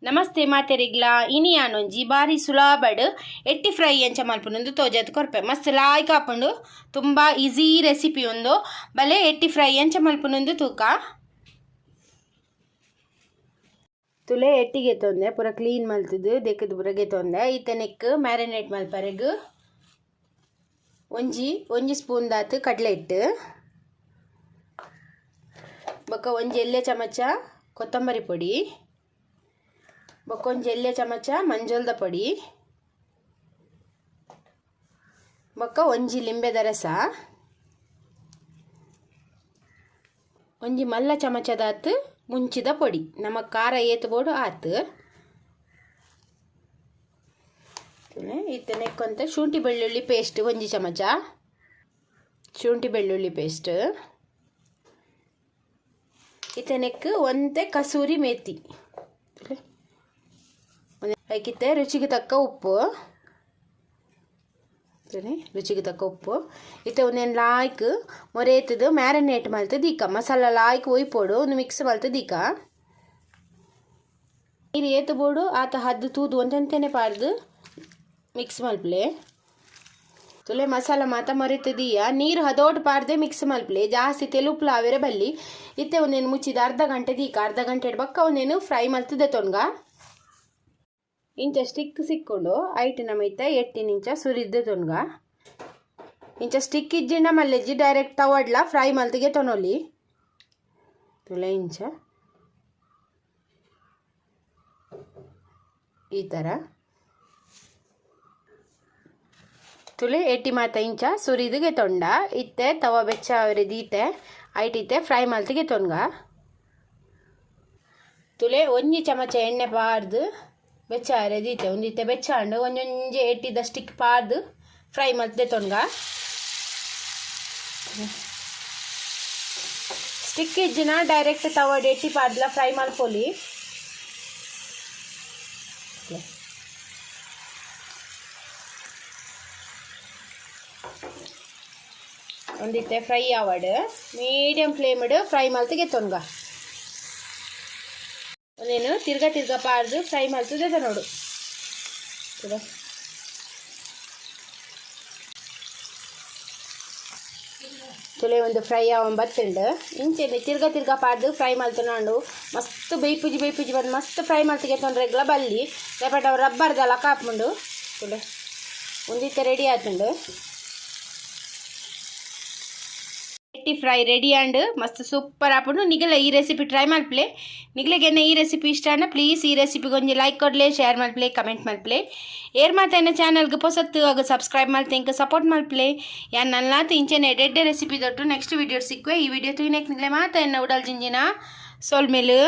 ನಮಸ್ತೆ ಮಾತೆರಿಗ್ಲ ಇನಿ ಯಾನೊಂಜಿ ಬಾರಿ ಸುಲಭಡ್ ಎಟ್ಟಿ ಫ್ರೈ ಎಂಚ ಮಲ್ಪುನೊಂದು ತೋಜತ್ ಕೊರ್ಪೆ ಮಸ್ತ್ ಲಾಯ್ಕ್ ಆಪುಂಡು ತುಂಬ ಈಸಿ ರೆಸಿಪಿ ಒಂದು ಬಲೆ ಎಟ್ಟಿ ಫ್ರೈ ಎಂಚ ಮಲ್ಪುನೊಂದು ತೂಕ ತುಲೆ ಎಟ್ಟಿಗೆ ತೊಂದೆ ಪೂರ ಕ್ಲೀನ್ ಮಲ್ತದು ದೆಕ್ಕದು ಪೂರಗೆ ತೊಂದೆ ಈತನೆಕ್ ಮ್ಯಾರಿನೇಟ್ ಮಲ್ಪರೆಗ್ ಒಂಜಿ ಸ್ಪೂನ್ ದಾತ್ ಕಡ್ಲೆ ಹಿಟ್ಟು ಬೊಕ್ಕ ಒಂಜಿ ಎಲ್ಲೆ ಚಮಚ ಕೊತ್ತಂಬರಿ ಪೊಡಿ ಬೊಕ್ಕ ಒಂಜಿ ಎಲ್ಲೆ ಚಮಚ ಮಂಜೋಲ್ದ ಪೊಡಿ ಬೊಕ್ಕ ಒಂಜಿ ಲಿಂಬೆದ ರಸ ಒಂಜಿ ಮಲ್ಲ ಚಮಚದಾತ್ ಮುಂಚಿದ ಪೊಡಿ ನಮಕ್ ಖಾರ ಏತ್ ಬೋಡು ಆತ್ ಇತ್ತನೆಕ್ಕೊಂತ ಶುಂಠಿ ಬೆಳ್ಳುಳ್ಳಿ ಪೇಸ್ಟ್ ಒಂಜಿ ಚಮಚ ಶುಂಠಿ ಬೆಳ್ಳುಳ್ಳಿ ಪೇಸ್ಟ್ ಇತ್ತನೆಕ್ ಒಂತೆ ಕಸೂರಿ ಮೇಥಿ ಐಕಿತ್ತೆ ರುಚಿಗೆ ತಕ್ಕ ಉಪ್ಪು ರುಚಿಗೆ ತಕ್ಕ ಉಪ್ಪು ಇತ್ತೆ ಒಂದೇನು ಲಾಯ್ಕ್ ಮೊರೆತದು ಮ್ಯಾರಿನೇಟ್ ಮಲ್ತು ದೀಕ ಮಸಾಲ ಲಾಯ್ಕ್ ಒಯ್ಪೋಡು ಒಂದು ಮಿಕ್ಸ್ ಮಲ್ತು ದೀಕ ನೀರು ಏತು ಬೋಡು ಆತ ಹದ್ದು ತೂದು ಒಂತೆಂತೆನೆ ಪಾರ್ದು ಮಿಕ್ಸ್ ಮಲ್ಪಲೆ ತುಲೆ ಮಸಾಲ ಮಾತ ಮೊರೆತದೀಯ ನೀರು ಹದೋಟು ಪಾರ್ದೆ ಮಿಕ್ಸ್ ಮಲ್ಪಲೆ ಜಾಸ್ತಿ ತೆಲುಪ್ಲ ಆವೇರೆ ಬಲ್ಲಿ ಇತ್ತೆ ಒಂದೇನು ಮುಚ್ಚಿದ ಅರ್ಧ ಗಂಟೆ ದೀಕ ಅರ್ಧ ಗಂಟೆ ಬಕ್ಕ ಒಂದೇನು ಫ್ರೈ ಮಲ್ತದೆ ತೊನ್ಗ ಇಂಚ ಸ್ಟಿಕ್ ಸಿಕ್ಕೊಂಡು ಐಟ್ ನಮೈತ ಎಟ್ಟಿನಿಂಚ ಸುರಿದ್ದೆ ತೊನ್ಗ ಇಂಚ ಸ್ಟಿಕ್ ಇಜ್ಜಿಂಡ ಮಲ್ಲೆಜ್ಜಿ ಡೈರೆಕ್ಟ್ ತವಡ್ಲ ಫ್ರೈ ಮಲ್ತಿಗೆ ತೊನೊಲಿ ತುಲೆ ಇಂಚ ಈ ಥರ ತುಲೆ ಎಟ್ಟಿ ಮಾತ ಇಂಚ ಸುರಿದಿಗೆ ತೊಂಡ ಇತ್ತೆ ತವ ಬೆಚ್ಚ ಅವರೆ ದೀತೆ ಐಟ್ ಇತ್ತೆ ಫ್ರೈ ಮಲ್ತಿಗೆ ತೊನ್ಗ ತುಲೆ ಒಂಜಿ ಚಮಚ ಎಣ್ಣೆ ಪಾರ್ದು ಬೆಚ್ಚ ಅವರೆ ದೀತೆ ಒಂದಿತ್ತೆ ಬೆಚ್ಚ ಹಂಡು ಒಂಜೊಂಜೆ ಎಟ್ಟಿದ ಸ್ಟಿಕ್ ಪಾರ್ದು ಫ್ರೈ ಮಲ್ತಿದೆ ತೊನ್ಗ ಸ್ಟಿಕ್ ಇಜ್ಜಿನ ಡೈರೆಕ್ಟ್ ತವಡ್ ಎಟ್ಟಿ ಪಾರ್ದ್ಲ ಫ್ರೈ ಮಲ್ಪೊಲಿ ಒಂದಿತ್ತೆ ಫ್ರೈ ಆವಡ್ ಮೀಡಿಯಂ ಫ್ಲೇಮ್ಡ್ ಫ್ರೈ ಮಲ್ತಿಗೆ ತೊನ್ಗ ಒಂದೇನು ತಿರ್ಗಾ ಪಾರ್ದು ಫ್ರೈ ಮಲ್ತದೆ ನೋಡು ತುಲೆ ಒಂದು ಫ್ರೈ ಆವಂಬತ್ತುಂಡು ಇಂಚೆನೆ ತಿರ್ಗಾ ಪಾರ್ದು ಫ್ರೈ ಮಲ್ತುನಾಂಡು ಮಸ್ತ್ ಬೈಪುಜಿ ಬಂದು ಮಸ್ತ್ ಫ್ರೈ ಮಲ್ತಿಗೆ ತೊಂದ್ರೆಗ್ಲ ಬಲ್ಲಿ ರೇಪಟ್ ಅವ್ರು ರಬ್ಬರ್ದಲ್ಲ ಕಾಪುಂಡು ತುಲೆ ಒಂದಿತ್ತೆ ರೆಡಿ ಆತುಂಡು ಎಟ್ಟಿ ಫ್ರೈ ರೆಡಿ ಆಂಡ್ ಮಸ್ತ್ ಸೂಪರ್ ಆಪುಂಡು ನಿಗಲ ಈ ರೆಸಿಪಿ ಟ್ರೈ ಮಲ್ಪ್ಲೆ ನಿಗಲೆಗೆನ್ನ ಈ ರೆಸಿಪಿ ಇಷ್ಟ ಪ್ಲೀಸ್ ಈ ರೆಸಿಪಿಗೆ ಒಂಜಿ ಲೈಕ್ ಕೊಡ್ಲೆ ಶೇರ್ ಮಲ್ಪ್ಲೆ ಕಮೆಂಟ್ ಮಲ್ಪ್ಲೆ ಏರ್ ಮಾತೇನ ಚಾನಲ್ಗೆ ಪೊಸತ್ತು ಆಗ ಸಬ್ಸ್ಕ್ರೈಬ್ ಮಲ್ತೆ ಇಂಕ ಸಪೋರ್ಟ್ ಮಲ್ಪ್ಲೆ ಯಾನ್ ನಲ್ಲಾತ ಇಂಚೆನೆ ಎಡ್ಡೆ ರೆಸಿಪಿ ದೊಟ್ಟು ನೆಕ್ಸ್ಟ್ ವಿಡಿಯೋ ಸಿಕ್ಕುವೆ ಈ ವಿಡಿಯೋ ತುಯಿನೆಕ್ ನಿಗಲೆ ಮಾತ ಎನ್ನ ಉಡಲ್ ಜಿಂಜಿನ ಸೋಲ್ಮೇಲು